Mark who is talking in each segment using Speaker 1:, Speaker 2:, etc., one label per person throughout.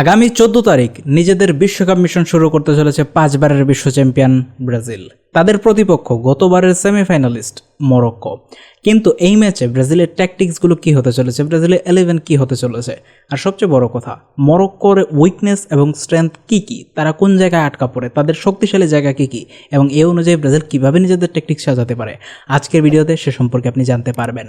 Speaker 1: আগামী 14 তারিখ নিজেদের বিশ্বকাপ মিশন শুরু করতে চলেছে 5 বারের বিশ্ব চ্যাম্পিয়ন ব্রাজিল। তাদের প্রতিপক্ষ গতবারের সেমিফাইনালিস্ট মরক্কো। কিন্তু এই ম্যাচে ব্রাজিলের ট্যাকটিক্সগুলো কী হতে চলেছে, ব্রাজিলের 11 কী হতে চলেছে, আর সবচেয়ে বড় কথা মরক্কোর উইকনেস এবং স্ট্রেংথ কী কী, তারা কোন জায়গায় আটকা পড়ে, তাদের শক্তিশালী জায়গা কী কী, এবং এই অনুযায়ী ব্রাজিল কীভাবে নিজেদের ট্যাকটিক্স সাজাতে পারে আজকের ভিডিওতে সে সম্পর্কে আপনি জানতে পারবেন।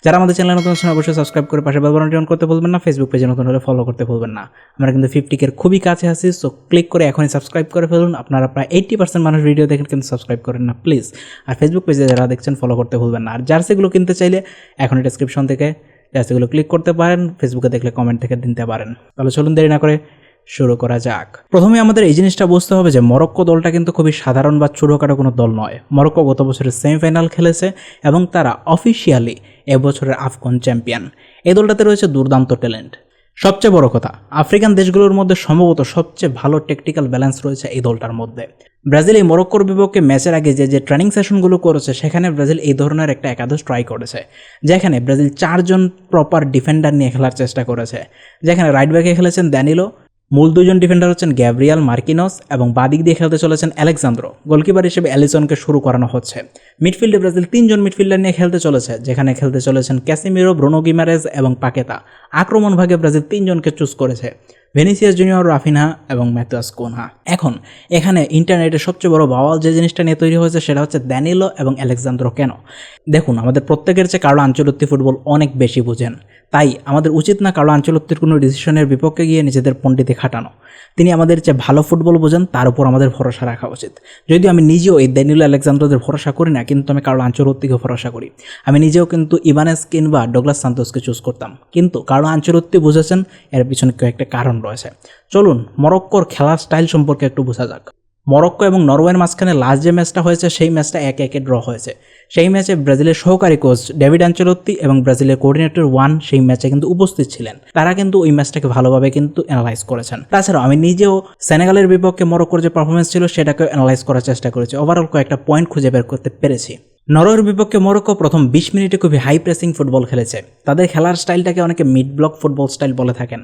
Speaker 1: যারা আমাদের চ্যানেলে নতুন আছেন অবশ্যই সাবস্ক্রাইব করে পাশে বেল বাটনটি অন করতে ভুলবেন না, ফেসবুক পেজে নতুন হলে ফলো করতে ভুলবেন না। আমরা কিন্তু 50K খুবই কাছে আছি, সো ক্লিক করে এখনই সাবস্ক্রাইব করে ফেলুন। আপনারা প্রায় 80% মানুষ ভিডিও দেখেন কিন্তু সাবস্ক্রাইব করেন না, প্লিজ। আর ফেসবুক পেজে যারা দেখছেন ফলো করতে ভুলবেন না। আর জার্সিগুলো কিনতে চাইলে এখনই ডেসক্রিপশন থেকে জার্সিগুলো ক্লিক করতে পারেন, ফেসবুকে দেখলে কমেন্ট থেকে দিতে পারেন। তাহলে চলুন দেরি না করে শুরু করা যাক। প্রথমে আমাদের এই জিনিসটা বুঝতে হবে যে মরক্কো দলটা কিন্তু খুবই সাধারণ বা ছোটোখাটো কোনো দল নয়। মরক্কো গত বছরের সেমিফাইনাল খেলেছে এবং তারা অফিসিয়ালি এবছরের আফকন চ্যাম্পিয়ন। এই দলটাতে রয়েছে দুর্দান্ত ট্যালেন্ট। সবচেয়ে বড় কথা, আফ্রিকান দেশগুলোর মধ্যে সম্ভবত সবচেয়ে ভালো টেকনিক্যাল ব্যালেন্স রয়েছে এই দলটার মধ্যে। ব্রাজিল এই মরক্কোর বিপক্ষে ম্যাচের আগে যে ট্রেনিং সেশনগুলো করেছে সেখানে ব্রাজিল এই ধরনের একটা একাদশ ট্রাই করেছে, যেখানে ব্রাজিল 4 জন প্রপার ডিফেন্ডার নিয়ে খেলার চেষ্টা করেছে। যেখানে রাইট ব্যাকে খেলেছেন দানিলো, মূল 2জন ডিফেন্ডার হচ্ছেন গ্যাব্রিয়াল মার্কিনোস এবং বাদিক দিয়ে খেলতে চলেছেন আলেক্সান্দ্রো। গোলকিপার হিসেবে অ্যালিসনকে শুরু করানো হচ্ছে। মিডফিল্ডে ব্রাজিল 3 জন মিডফিল্ডার নিয়ে খেলতে চলেছে, যেখানে খেলতে চলেছেন ক্যাসিমিরো, ব্রুনো গিমারেজ এবং পাকেতা। আক্রমণ ভাগে ব্রাজিল 3 জনকে চুজ করেছে, ভিনিসিয়াস জুনিয়র, রাফিনহা এবং ম্যাথিয়াস কুনহা। এখন এখানে ইন্টারনেটের সবচেয়ে বড় বাওয়াল যে জিনিসটা নিয়ে তৈরি হয়েছে সেটা হচ্ছে দানিলো এবং আলেক্সান্দ্রো কেন। দেখুন, আমাদের প্রত্যেকের চেয়ে কার্লো আনচেলত্তি ফুটবল অনেক বেশি বুঝেন, তাই আমাদের উচিত না কার্লো আনচেলত্তির কোনো ডিসিশনের বিপক্ষে গিয়ে নিজেদের পণ্ডিতে খাটানো। তিনি আমাদের যে ভালো ফুটবল বোঝেন তার উপর আমাদের ভরসা রাখা উচিত। যদিও আমি নিজেও এই দানিলো আলেক্সান্দ্রোদের ভরসা করি না, কিন্তু আমি কার্লো আনচেলত্তিকে ভরসা করি। আমি নিজেও কিন্তু ইবানেস কিংবা ডগলাস সান্তোসকে চুজ করতাম, কিন্তু কার্লো আনচেলত্তি বুঝেছেন এর পিছনে কয়েকটা কারণ রয়েছে। চলুন মরক্কোর খেলার স্টাইল সম্পর্কে একটু বোঝা যাক। মরক্কো এবং নরওয়ের মাঝখানে লাস্ট যে ম্যাচটা হয়েছে সেই ম্যাচটা 1-1 ড্র হয়েছে। সেই ম্যাচে ব্রাজিলের সহকারী কোচ ডেভিড আনচেলত্তি এবং ব্রাজিলের কোঅর্ডিনেটর সেই ম্যাচে কিন্তু উপস্থিত ছিলেন। তারা কিন্তু ওই ম্যাচটাকে ভালোভাবে কিন্তু অ্যানালাইজ করেছেন। তাছাড়াও আমি নিজেও সেনেগালের বিপক্ষে মরক্কোর যে পারফরমেন্স ছিল সেটাকে অ্যানালাইজ করার চেষ্টা করেছি। ওভারঅল কয়েকটা পয়েন্ট খুঁজে বের করতে পেরেছি। নরওয়ের বিপক্ষে মরক্কো প্রথম 20 মিনিটে খুবই হাই প্রেসিং ফুটবল খেলেছে। তাদের খেলার স্টাইলটাকে অনেকে মিড ব্লক ফুটবল স্টাইল বলে থাকেন।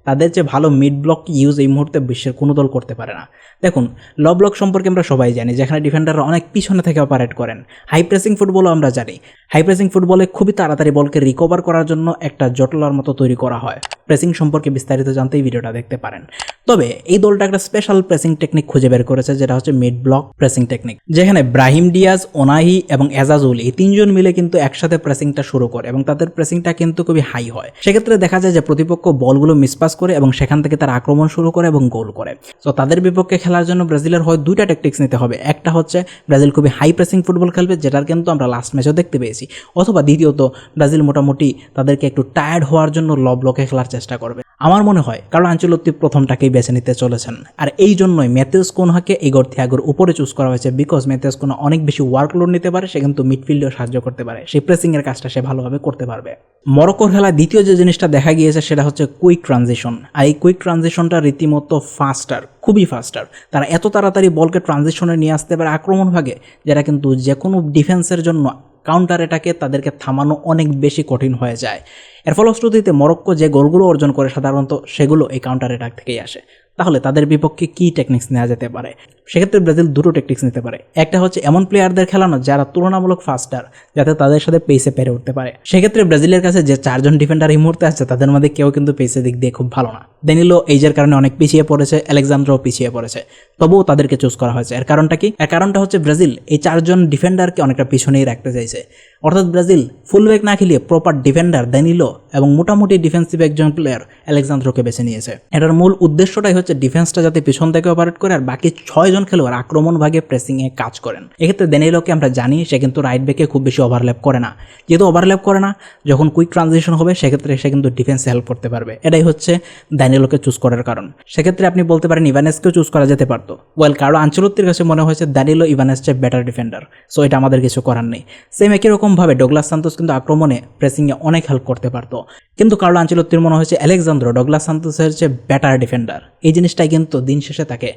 Speaker 1: তাদের যে ভালো মিড ব্লক ইউজ এই মুহূর্তে বিশ্বের কোনো দল করতে পারে না। দেখুন, লো ব্লক সম্পর্কে আমরা সবাই জানি, যেখানে ডিফেন্ডাররা অনেক পিছনে থেকে অপারেট করেন। হাই প্রেসিং ফুটবলও আমরা জানি। হাই প্রেসিং ফুটবলে খুবই তাড়াতাড়ি বলকে রিকভার করার জন্য একটা জটলার মতো তৈরি করা হয়। প্রেসিং সম্পর্কে বিস্তারিত জানতে এই ভিডিওটা দেখতে পারেন। তবে এই দলটা একটা স্পেশাল প্রেসিং টেকনিক খুঁজে বের করেছে, যেটা হচ্ছে মিড ব্লক প্রেসিং টেকনিক, যেখানে ব্রাহিম ডিয়াজ, ওনাহি এবং এজাজুল এই 3 জন মিলে কিন্তু একসাথে প্রেসিংটা শুরু করে এবং তাদের প্রেসিংটা কিন্তু খুবই হাই হয়। সেক্ষেত্রে দেখা যায় যে প্রতিপক্ষ বলগুলো মিসপাস করে এবং সেখান থেকে তারা আক্রমণ শুরু করে এবং গোল করে। তো তাদের বিপক্ষে খেলার জন্য ব্রাজিলের হয় 2টা ট্যাকটিক্স নিতে হবে। একটা হচ্ছে ব্রাজিল খুবই হাই প্রেসিং ফুটবল খেলবে, যেটার কিন্তু আমরা লাস্ট ম্যাচেও দেখতে পেয়েছি। অথবা দ্বিতীয়ত ব্রাজিল মোটামুটি তাদেরকে একটু টায়ার্ড হওয়ার জন্য লো ব্লকে খেলার চেষ্টা করবে। আমার মনে হয় কার্লো আনচেলত্তি প্রথমটাকেই বেছে নিতে চলেছেন। আর এই জন্যই ম্যাথিয়াস কুনহাকে ইগোর থিয়াগোর উপরে চুজ করা হয়েছে, বিকজ ম্যাথিয়াস কুনহা অনেক বেশি ওয়ার্কলোড নিতে পারে, সে কিন্তু মিডফিল্ডেও সাহায্য করতে পারে, সেই প্রেসিংয়ের কাজটা সে ভালোভাবে করতে পারবে। মরক্কোর খেলা দ্বিতীয় যে জিনিসটা দেখা গিয়েছে সেটা হচ্ছে কুইক ট্রানজিশন। আর এই কুইক ট্রানজিশনটা রীতিমতো ফাস্টার, খুবই ফাস্টার। তারা এত তাড়াতাড়ি বলকে ট্রানজিশনে নিয়ে আসতে পারে আক্রমণ ভাগে, যেটা কিন্তু যে কোনো ডিফেন্সের জন্য কাউন্টার অ্যাটাকে তাদেরকে থামানো অনেক বেশি কঠিন হয়ে যায়। এর ফলশ্রুতিতে মরক্কো যে গোলগুলো অর্জন করে সাধারণত সেগুলো এই কাউন্টার অ্যাটাক থেকেই আসে। তাহলে তাদের বিপক্ষে কী টেকনিক্স নেওয়া যেতে পারে? সেক্ষেত্রে ব্রাজিল 2টো টেকনিক্স নিতে পারে। একটা হচ্ছে এমন প্লেয়ারদের খেলানো যারা তুলনামূলক ফাস্টার, যাতে তাদের সাথে পেসে পেরে উঠতে পারে। সেক্ষেত্রে ব্রাজিলের কাছে যে 4 জন ডিফেন্ডার এই মুহূর্তে আছে তাদের মধ্যে কেউ কিন্তু পেসের দিক দিয়ে খুব ভালো না। দানিলো এইজের কারণে অনেক পিছিয়ে পড়েছে, আলেক্সান্দ্রো পিছিয়ে পড়েছে, তবুও তাদেরকে চুজ করা হয়েছে। এর কারণটা কি? এর কারণটা হচ্ছে ব্রাজিল এই 4 জন ডিফেন্ডারকে অনেকটা পিছনেই রাখতে চাইছে। অর্থাৎ ব্রাজিল ফুলব্যাক না খেলিয়ে প্রপার ডিফেন্ডার দানিলো এবং মোটামুটি ডিফেন্সিভ একজন প্লেয়ার আলেক্সান্দ্রোকে বেছে নিয়েছে। এটার মূল উদ্দেশ্যটাই হচ্ছে ডিফেন্সটা যাতে পিছন থেকে অপারেট করে আর বাকি 6 জন খেলোয়াড় আক্রমণ ভাগে প্রেসিংয়ে কাজ করেন। এক্ষেত্রে দানিলোকে আমরা জানি সে কিন্তু রাইট ব্যাকে খুব বেশি ওভারল্যাপ করে না। যেহেতু ওভারল্যাপ করে না, যখন কুইক ট্রানজিশন হবে সেক্ষেত্রে সে কিন্তু ডিফেন্সে হেল্প করতে পারবে। এটাই হচ্ছে দানিলোকে চুজ করার কারণ। সেক্ষেত্রে আপনি বলতে পারেন ইভানেসকেও চুজ করা যেতে পারতো। কার্লো আনচেলত্তির কাছে মনে হয়েছে দানিলো ইভানেস চেয়ে বেটার ডিফেন্ডার, সো এটা আমাদের কিছু করার নেই। সেম একই রকমভাবে ডগলাস সান্তোস কিন্তু আক্রমণে প্রেসিংয়ে অনেক হেল্প করতে পারতো, কিন্তু কার্লো আনচেলত্তির মনে হয়েছে আলেক্সান্দ্রো ডগলাস সান্তোসের চেয়ে বেটার ডিফেন্ডার। এই জিনিসটাই কিন্তু দিন শেষে তাকে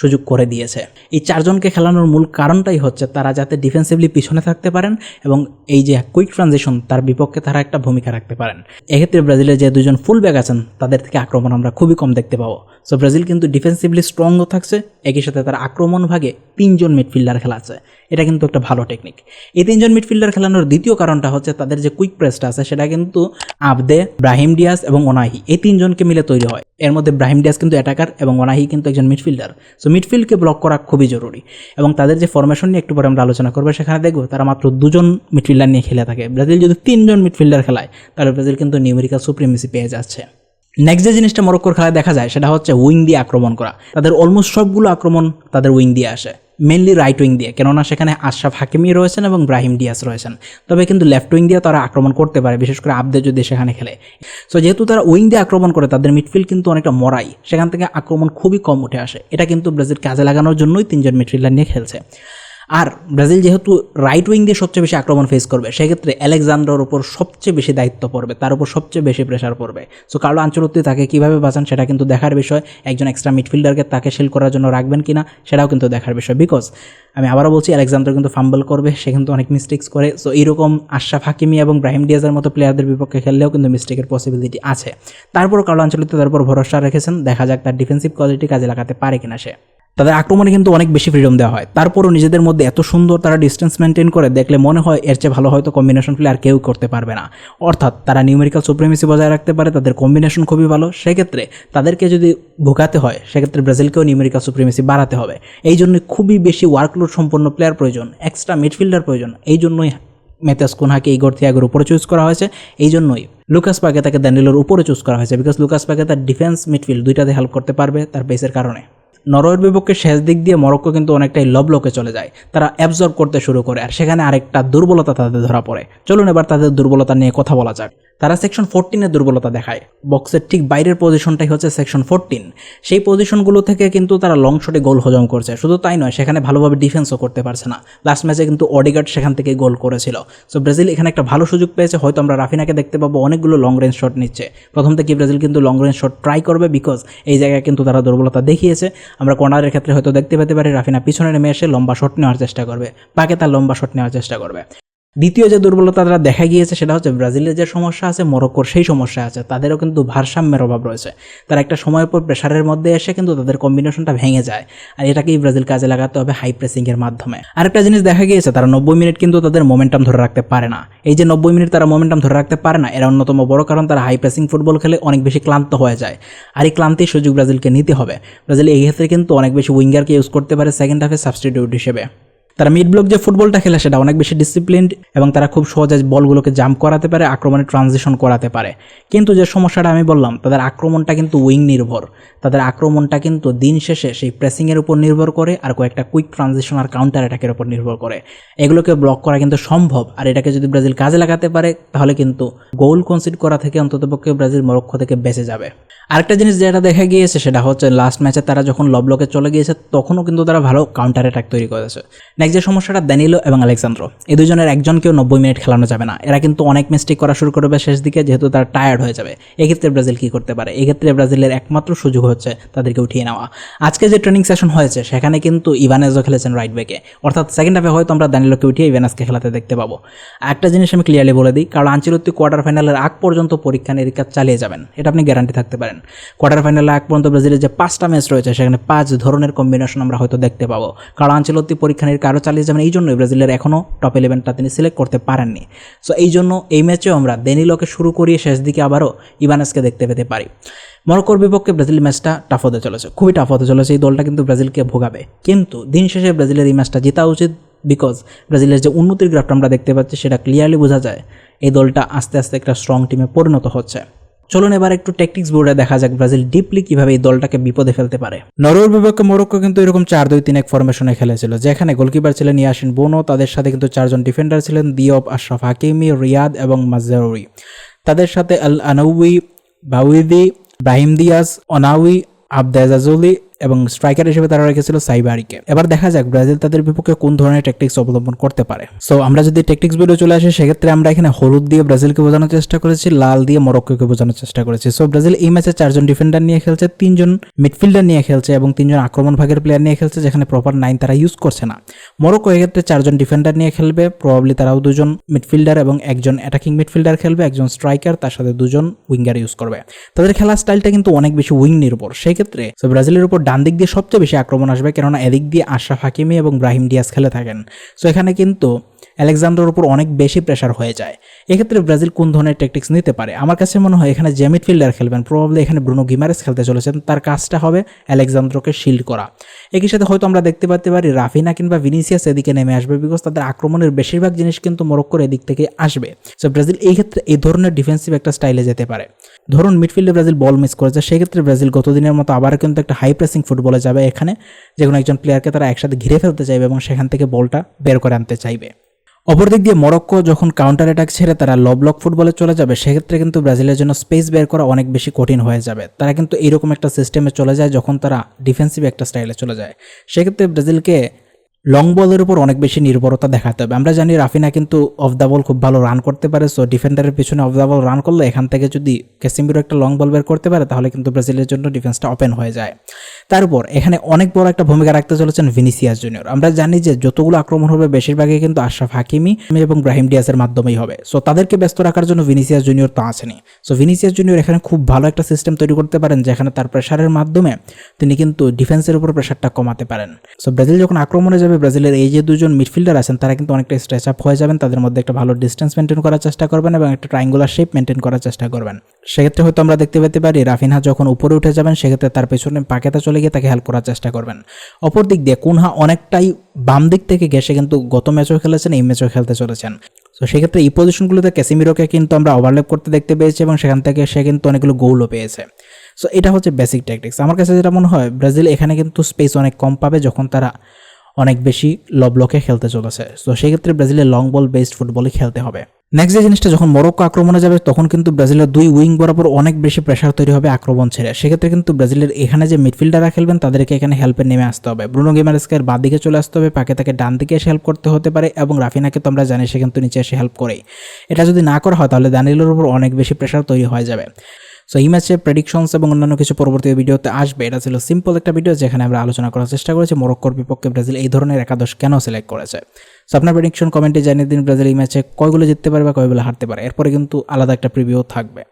Speaker 1: সুযোগ করে দিয়েছে। এই 4 জনকে খেলানোর মূল কারণটাই হচ্ছে তারা যাতে ডিফেন্সিভলি পিছনে থাকতে পারেন এবং এই যে কুইক ট্রানজিশন তার বিপক্ষে তারা একটা ভূমিকা রাখতে পারেন। এক্ষেত্রে ব্রাজিলের যে 2 জন ফুল ব্যাক আছেন তাদের থেকে আক্রমণ আমরা খুবই কম দেখতে পাবো। সো ব্রাজিল কিন্তু ডিফেন্সিভলি স্ট্রংও থাকছে, একই সাথে তার আক্রমণ ভাগে 3 জন মিডফিল্ডার খেলাচ্ছে। এটা কিন্তু একটা ভালো টেকনিক। এই 3 জন মিডফিল্ডার খেলানোর দ্বিতীয় কারণটা হচ্ছে তাদের যে কুইক প্রেসটা আছে সেটা কিন্তু আবদে, ব্রাহিম ডিয়াজ এবং ওনাহি এই 3 জনকে মিলে তৈরি হয়। এর মধ্যে ব্রাহিম ডিয়াজ কিন্তু অ্যাটাকার এবং ওনাহি কিন্তু একজন মিডফিল্ডার। সো মিডফিল্ডকে ব্লক করা খুবই জরুরি এবং তাদের যে ফরমেশন নিয়ে একটু পরে আমরা আলোচনা করবো সেখানে দেখবো তারা মাত্র 2 জন মিডফিল্ডার নিয়ে খেলে থাকে। ব্রাজিল যদি 3 জন মিডফিল্ডার খেলায় তাহলে ব্রাজিল কিন্তু নিউমেরিক্যাল সুপ্রিমেসি পেয়ে যাচ্ছে। নেক্সট যে জিনিসটা মরক্কোর খেলায় দেখা যায় সেটা হচ্ছে উইং দিয়ে আক্রমণ করা। তাদের অলমোস্ট সবগুলো আক্রমণ তাদের উইং দিয়ে আসে, মেনলি রাইট উইং দিয়ে, কেননা সেখানে আশরাফ হাকিমি রয়েছেন এবং ব্রাহিম ডিয়াস রয়েছেন। তবে কিন্তু লেফট উইং দিয়ে তারা আক্রমণ করতে পারে, বিশেষ করে আবদে যদি সেখানে খেলে। সো যেহেতু তারা উইং দিয়ে আক্রমণ করে তাদের মিডফিল্ড কিন্তু অনেকটা মরাই, সেখান থেকে আক্রমণ খুবই কম উঠে আসে। এটা কিন্তু ব্রাজিল কাজে লাগানোর জন্যই 3 জন মিডফিল্ডার নিয়ে খেলছে। আর ব্রাজিল যেহেতু রাইট উইং দিয়ে সবচেয়ে বেশি আক্রমণ ফেস করবে, সেক্ষেত্রে আলেকজান্ডারের উপর সবচেয়ে বেশি দায়িত্ব পড়বে, তার উপর সবচেয়ে বেশি প্রেশার পড়বে। সো কার্লো আনচেলত্তি তাকে কীভাবে বাঁচান সেটা কিন্তু দেখার বিষয়। একজন এক্সট্রা মিডফিল্ডারকে তাকে শিল করার জন্য রাখবেন কিনা সেটাও কিন্তু দেখার বিষয়। বিকজ আমি আবারও বলছি, আলেকজান্ডার কিন্তু ফাম্বল করবে, সে কিন্তু অনেক মিস্টেক্স করে। সো এইরকম আশরাফ হাকিমি এবং ব্রাহিম ডিয়াজের মতো প্লেয়ারদের বিপক্ষে খেললেও কিন্তু মিস্টেকের পসিবিলিটি আছে। তারপর কার্লো আনচেলত্তি তার উপর ভরসা রেখেছেন, দেখা যাক তার ডিফেন্সিভ কোয়ালিটি কাজে লাগাতে পারে কিনা সে। তাদের আক্রমণে কিন্তু অনেক বেশি ফ্রিডম দেওয়া হয়, তারপরও নিজেদের মধ্যে এত সুন্দর তারা ডিস্টেন্স মেনটেন করে, দেখলে মনে হয় এর চেয়ে ভালো হয়তো কম্বিনেশন প্লে আর কেউ করতে পারবে না। অর্থাৎ তারা নিউমেরিক্যাল সুপ্রিমেসি বজায় রাখতে পারে, তাদের কম্বিনেশন খুবই ভালো। সেক্ষেত্রে তাদেরকে যদি ভোগাতে হয় সেক্ষেত্রে ব্রাজিলকেও নিউমেরিক্যাল সুপ্রিমেসি বাড়াতে হবে। এই জন্যই খুবই বেশি ওয়ার্কলোড সম্পন্ন প্লেয়ার প্রয়োজন, এক্সট্রা মিডফিল্ডার প্রয়োজন। এই জন্যই ম্যাথিয়াস কুনহাকে ইগোর থিয়াগোর উপরে চুজ করা হয়েছে। এই জন্যই লুকাস পাকেতাকে দানিলোর উপরে চুজ করা হয়েছে, because Lucas Paqueta defence midfield দুইটাতে হেল্প করতে পারবে তার পেসের কারণে। নরওয়ের বিপক্ষে শেষ দিক দিয়ে মরক্কো কিন্তু অনেকটাই লো ব্লকে চলে যায়, তারা অ্যাবজর্ব করতে শুরু করে, আর সেখানে আরেকটা দুর্বলতা তাদের ধরা পড়ে। চলুন এবার তাদের দুর্বলতা নিয়ে কথা বলা যাক। তারা সেকশন 14-এর দুর্বলতা দেখায়। বক্সের ঠিক বাইরের পজিশনটাই হচ্ছে সেকশন 14। সেই পজিশনগুলো থেকে কিন্তু তারা লং শটে গোল হজম করছে। শুধু তাই নয়, সেখানে ভালোভাবে ডিফেন্সও করতে পারছে না। লাস্ট ম্যাচে কিন্তু অডিগার্ড সেখান থেকে গোল করেছিল। সো ব্রাজিল এখানে একটা ভালো সুযোগ পেয়েছে, হয়তো আমরা রাফিনাকে দেখতে পাবো অনেকগুলো লং রেঞ্জ শট নিচ্ছে। প্রথম থেকে ব্রাজিল কিন্তু লং রেঞ্জ শট ট্রাই করবে, বিকজ এই জায়গায় কিন্তু তারা দুর্বলতা দেখিয়েছে। আমরা কর্নারের ক্ষেত্রে হয়তো দেখতে পেতে পারি রাফিনা পিছনে নেমে এসে লম্বা শট নেওয়ার চেষ্টা করবে, পাকেতা লম্বা শট নেওয়ার চেষ্টা করবে। দ্বিতীয় যে দুর্বলতা তারা দেখা গিয়েছে সেটা হচ্ছে ব্রাজিলের যে সমস্যা আছে মরক্কোর সেই সমস্যা আছে। তাদেরও কিন্তু ভারসাম্যের অভাব রয়েছে। তারা একটা সময়ের পর প্রেশারের মধ্যে এসে কিন্তু তাদের কম্বিনেশনটা ভেঙে যায়, আর এটাকেই ব্রাজিল কাজে লাগাতে হবে হাই প্রেসিংয়ের মাধ্যমে। আরেকটা জিনিস দেখা গিয়েছে, তারা 90 মিনিট কিন্তু তাদের মোমেন্টাম ধরে রাখতে পারে না। এই যে 90 মিনিট তারা মোমেন্টাম ধরে রাখতে পারে না, এর অন্যতম বড় কারণ তারা হাই প্রেসিং ফুটবল খেলে অনেক বেশি ক্লান্ত হয়ে যায়, আর এই ক্লান্তির সুযোগ ব্রাজিলকে নিতে হবে। ব্রাজিল এই ক্ষেত্রে কিন্তু অনেক বেশি উইঙ্গারকে ইউজ করতে পারে সেকেন্ড হাফে সাবস্টিটিউট হিসেবে। তারা মিড ব্লক যে ফুটবলটা খেলে সেটা অনেক বেশি ডিসিপ্লিনড এবং তারা খুব সহজে বলগুলোকে জাম্প করাতে পারে, আক্রমণে ট্রানজিশন করাতে পারে। কিন্তু যে সমস্যাটা আমি বললাম, তাদের আক্রমণটা কিন্তু উইং নির্ভর। তাদের আক্রমণটা কিন্তু দিন শেষে সেই প্রেসিংয়ের উপর নির্ভর করে আর কয়েকটা কুইক ট্রানজিশন আর কাউন্টার অ্যাটাকের উপর নির্ভর করে। এগুলোকে ব্লক করা কিন্তু সম্ভব, আর এটাকে যদি ব্রাজিল কাজে লাগাতে পারে তাহলে কিন্তু গোল কনসিড করা থেকে অন্ততপক্ষে ব্রাজিল মরক্কো থেকে বেঁচে যাবে। আরেকটা জিনিস যেটা দেখা গিয়েছে সেটা হচ্ছে লাস্ট ম্যাচে তারা যখন লো ব্লকে চলে গিয়েছে তখনও কিন্তু তারা ভালো কাউন্টার অ্যাটাক তৈরি করেছে। নেক্সট যে সমস্যাটা দানিলো এবং আলেকজান্দ্রো, এই দুজনের একজনকেও 90 মিনিট খেলানো যাবে না। এরা কিন্তু অনেক মিস্টেক করা শুরু করবে শেষ দিকে, যেহেতু তারা টায়ার্ড হয়ে যাবে। এক্ষেত্রে ব্রাজিল কী করতে পারে? এক্ষেত্রে ব্রাজিলের একমাত্র সুযোগ হচ্ছে তাদেরকে উঠিয়ে নেওয়া। আজকে যে ট্রেনিং সেশন হয়েছে সেখানে কিন্তু ইভানেজও খেলেছেন রাইট ব্যাকে, অর্থাৎ সেকেন্ড হাফে হয়তো আমরা দানিলোকে উঠিয়ে ইভানেজকে খেলাতে দেখতে পাবো। একটা জিনিস আমি ক্লিয়ারলি বলে দিই, কারণ আনচেলত্তি কোয়ার্টার ফাইনালের আগ পর্যন্ত পরীক্ষা নিরীক্ষা চালিয়ে যাবেন, এটা আপনি গ্যারান্টি থাকতে পারেন। কোয়ার্টার ফাইনালের আগ পর্যন্ত ব্রাজিলের যে 5টা ম্যাচ রয়েছে সেখানে 5 ধরনের কম্বিনেশন আমরা হয়তো দেখতে পাবো। কারণ আনচেলত্তি পরীক্ষা নিরীক্ষা আরও চালিয়ে যাবেন, এই জন্যই ব্রাজিলের এখনও টপ 11টা তিনি সিলেক্ট করতে পারেননি। সো এই জন্য এই ম্যাচেও আমরা দানিলোকে শুরু করিয়ে শেষ দিকে আবারও ইভানেজকে দেখতে পেতে পারি। মরক্কোর বিপক্ষে ব্রাজিল ম্যাচটা টাফ হতে চলেছে, খুবই টাফ হতে চলেছে। এই দলটা কিন্তু ব্রাজিলকে ভোগাবে, কিন্তু দিন শেষে ব্রাজিলের এই ম্যাচটা জেতা উচিত, বিকজ ব্রাজিলের যে উন্নতির গ্রাফটা আমরা দেখতে পাচ্ছি সেটা ক্লিয়ারলি বোঝা যায় এই দলটা আস্তে আস্তে একটা স্ট্রং টিমে পরিণত হচ্ছে। চলুন এবার একটু ট্যাকটিক্স বোর্ডে দেখা যাক ব্রাজিল ডিপলি কিভাবে এই দলটাকে বিপদে ফেলতে পারে। নরওয়ের বিপক্ষে মরক্কো কিন্তু এরকম 4-2-3-1 ফরমেশনে খেলেছিল, যেখানে গোলকিপার ছিলেন ইয়াসিন বোনো, তাদের সাথে কিন্তু 4 জন ডিফেন্ডার ছিলেন দিয়ব, আশরাফ হাকিমি, রিয়াদ এবং মাজরাউই। তাদের সাথে আল আনাউই, বাউইদি, ব্রাহিম দিয়াজ, অনাউই, আবদেজাজুলি এবং স্ট্রাইকার হিসেবে তারা রেখেছিল সাইবারিকে। এবার দেখা যাক ব্রাজিল তাদের বিপক্ষে কোন ধরনের ট্যাকটিক্স অবলম্বন করতে পারে। সো আমরা যদি ট্যাকটিক্স ভিডিও চলে আসি, সেক্ষেত্রে আমরা এখানে হলুদ দিয়ে ব্রাজিলকে বোঝানোর চেষ্টা করেছি, লাল দিয়ে মরক্কোকে বোঝানোর চেষ্টা করেছি। সো ব্রাজিল এই ম্যাচে 4 জন ডিফেন্ডার নিয়ে খেলছে, 3 জন মিডফিল্ডার নিয়ে খেলছে এবং 3 জন আক্রমণ ভাগের প্লেয়ার নিয়ে খেলছে, যেখানে প্রপার 9 তারা ইউজ করছে না। মরক্কো এক্ষেত্রে 4 জন ডিফেন্ডার নিয়ে খেলবে, প্রবাবলি তারাও 2 জন মিডফিল্ডার এবং 1 জন অ্যাটাকিং মিডফিল্ডার খেলবে, 1 জন স্ট্রাইকার, তার সাথে 2 জন উইঙ্গার ইউজ করবে। তাদের খেলার স্টাইলটা কিন্তু অনেক বেশি উইং নির্ভর। সেই ক্ষেত্রে ব্রাজিলের উপর ডান দিক দিয়ে সবচেয়ে বেশি আক্রমণ আসবে, কেননা এদিক দিয়ে আশরাফ হাকিমি এবং ব্রাহিম ডিয়াজ খেলে থাকেন। সো এখানে কিন্তু আলেকজান্ডারের উপর অনেক বেশি প্রেশার হয়ে যায়। এক্ষেত্রে ব্রাজিল কোন ধরনের ট্যাকটিক্স নিতে পারে? আমার কাছে মনে হয় এখানে যে মিডফিল্ডার খেলবেন, প্রবাবলি এখানে ব্রুনো গিমারেস খেলতে চলেছেন, তার কাজটা হবে আলেকজান্ডারকে শিল্ড করা। একই সাথে হয়তো আমরা দেখতে পেতে পারি রাফিনা কিংবা ভিনিসিয়াস এদিকে নেমে আসবে, বিকজ তাদের আক্রমণের বেশিরভাগ জিনিস কিন্তু মরক্কোর এদিক থেকে আসবে। সো ব্রাজিল এই ক্ষেত্রে এই ধরনের ডিফেন্সিভ একটা স্টাইলে যেতে পারে। ধরুন মিডফিল্ডে ব্রাজিল বল মিস করেছে, সেক্ষেত্রে ব্রাজিল গতদিনের মতো আবারও কিন্তু একটা হাই প্রেসিং ফুটবলে যাবে। এখানে যে কোনো একজন প্লেয়ারকে তারা একসাথে ঘিরে ফেলতে চাইবে এবং সেখান থেকে বলটা বের করে আনতে চাইবে। অপরদিক দিয়ে মরক্কো যখন কাউন্টার অ্যাটাক ছেড়ে তারা লো ব্লক ফুটবলে চলে যাবে, সেক্ষেত্রে কিন্তু ব্রাজিলের জন্য স্পেস বের করা অনেক বেশি কঠিন হয়ে যাবে। তারা কিন্তু এইরকম একটা সিস্টেমে চলে যায় যখন তারা ডিফেন্সিভ একটা স্টাইলে চলে যায়। সেক্ষেত্রে ব্রাজিলকে লং বলের উপর অনেক বেশি নির্ভরতা দেখাতে হবে। আমরা জানি রাফিনা কিন্তু অফ দ্য বল খুব ভালো রান করতে পারে। সো ডিফেন্ডারের পিছনে অফ দ্য বল রান করলে এখান থেকে যদি ক্যাসিমিরো একটা লং বল বের করতে পারে, তাহলে কিন্তু ব্রাজিলের জন্য ডিফেন্সটা ওপেন হয়ে যায়। তারপর এখানে অনেক বড় একটা ভূমিকা রাখতে চলেছেন ভিনিসিয়াস জুনিয়র। আমরা জানি যে যতগুলো আক্রমণ হবে বেশিরভাগই কিন্তু আশরাফ হাকিমি এবং ব্রাহিম ডিয়াজের মাধ্যমেই হবে। সো তাদেরকে ব্যস্ত রাখার জন্য ভিনিসিয়াস জুনিয়র তো আছেনই। সো ভিনিসিয়াস জুনিয়র এখানে খুব ভালো একটা সিস্টেম তৈরি করতে পারেন, যেখানে তার প্রেশারের মাধ্যমে তিনি কিন্তু ডিফেন্সের উপর প্রেশারটা কমাতে পারেন। সো ব্রাজিল যখন আক্রমণে যাবে, ব্রাজিলের এই যে 2 জন মিডফিল্ডার আছেন তারা কিন্তু অনেকটা স্ট্রেচ আপ হয়ে যাবেন, তাদের মধ্যে একটা ভালো ডিস্টেন্স মেনটেন করার চেষ্টা করবেন এবং একটা ট্রায়াঙ্গুলার শেপ মেনটেন করার চেষ্টা করবেন। সেক্ষেত্রে হয়তো আমরা দেখতে পেতে পারি রাফিনহা যখন উপরে উঠে যাবেন, সেক্ষেত্রে তার পেছনে পাকেতা চলে গিয়ে তাকে হেল্প করার চেষ্টা করবেন। অপর দিক দিয়ে কুনহা অনেকটাই বাম দিক থেকে ঘেসে কিন্তু গত ম্যাচও খেলেছেন, এই ম্যাচও খেলতে চলেছেন। তো সেক্ষেত্রে এই পজিশনগুলোতে ক্যাসিমিরোকে কিন্তু আমরা ওভারল্যাপ করতে দেখতে পেয়েছি এবং সেখান থেকে সে কিন্তু অনেকগুলো গোলও পেয়েছে। সো এটা হচ্ছে বেসিক ট্যাকটিক্স। আমার কাছে যেটা মনে হয়, ব্রাজিল এখানে কিন্তু স্পেস অনেক কম পাবে যখন তারা অনেক বেশি লো ব্লকে খেলতে চলেছে। তো সেই ক্ষেত্রে ব্রাজিলের লং বল বেসড ফুটবলই খেলতে হবে। নেক্সট যে জিনিসটা, যখন মরক্কো আক্রমণে যাবে তখন কিন্তু ব্রাজিলের 2 উইং বরাবর অনেক বেশি প্রেশার তৈরি হবে আক্রমণ ছেড়ে। সেক্ষেত্রে কিন্তু ব্রাজিলের এখানে যে মিডফিল্ডাররা খেলবেন তাদেরকে এখানে হেল্পে নেমে আসতে হবে। ব্রুনো গিমারেসকে বাঁ দিকে চলে আসতে হবে, পাকে তাকে ডান দিকে এসে হেল্প করতে হতে পারে এবং রাফিনাকে তো আমরা জানি সে কিন্তু নিচে এসে হেল্প করেই। এটা যদি না করা হয় তাহলে দানিলোর উপর অনেক বেশি প্রেশার তৈরি হয়ে যাবে। সো এই ম্যাচে প্রেডিকশনস এবং অন্যান্য কিছু পরবর্তী ভিডিওতে আসবে। এটা ছিল সিম্পল একটা ভিডিও যেখানে আমরা আলোচনা করার চেষ্টা করেছি মরক্কোর বিপক্ষে ব্রাজিল এই ধরনের একাদশ কেন সিলেক্ট করেছে। সো আপনার প্রেডিকশন কমেন্টে জানিয়ে দিন ব্রাজিল এই ম্যাচে কয়গুলো জিততে পারে বা কয়গুলো হারতে পারে। এরপরে কিন্তু আলাদা একটা প্রিভিউ থাকবে।